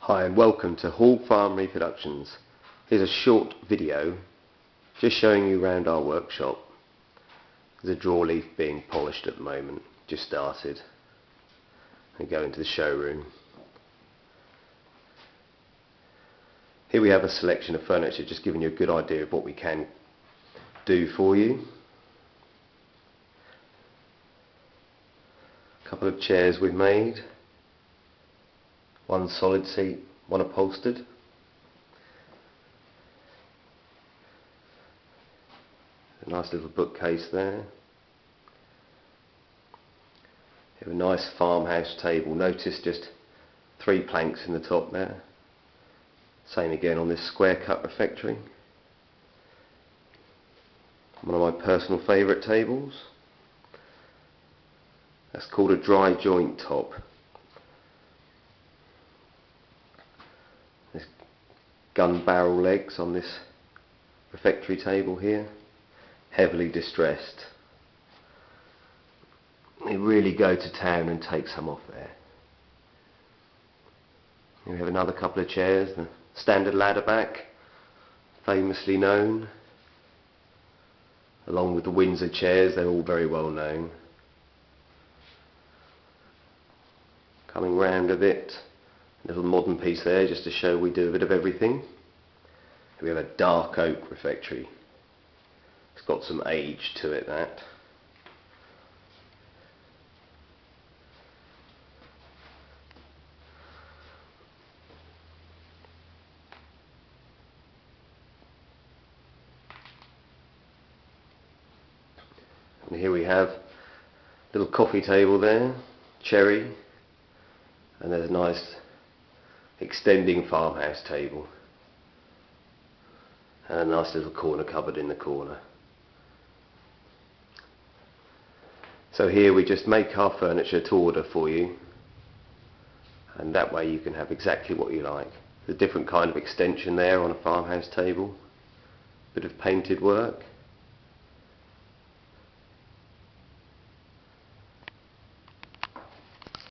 Hi and welcome to Hall Farm Reproductions. Here's a short video just showing you around our workshop. There's a draw leaf being polished at the moment, just started, and go into the showroom. Here we have a selection of furniture, just giving you a good idea of what we can do for you. A couple of chairs we've made. One solid seat, one upholstered. A nice little bookcase there. You have a nice farmhouse table. Notice just 3 planks in the top there. Same again on this square cut refectory. One of my personal favourite tables. That's called a dry joint top. There's gun barrel legs on this refectory table here, heavily distressed. They really go to town and take some off there. Here we have another couple of chairs, the standard ladder back, famously known, along with the Windsor chairs. They're all very well known. Coming round a bit, a little modern piece there just to show we do a bit of everything. We have a dark oak refectory. It's got some age to it, that. And here we have a little coffee table there, cherry, and there's a nice extending farmhouse table and a nice little corner cupboard in the corner. So here we just make our furniture to order for you, and that way you can have exactly what you like. There's a different kind of extension there on a farmhouse table, bit of painted work.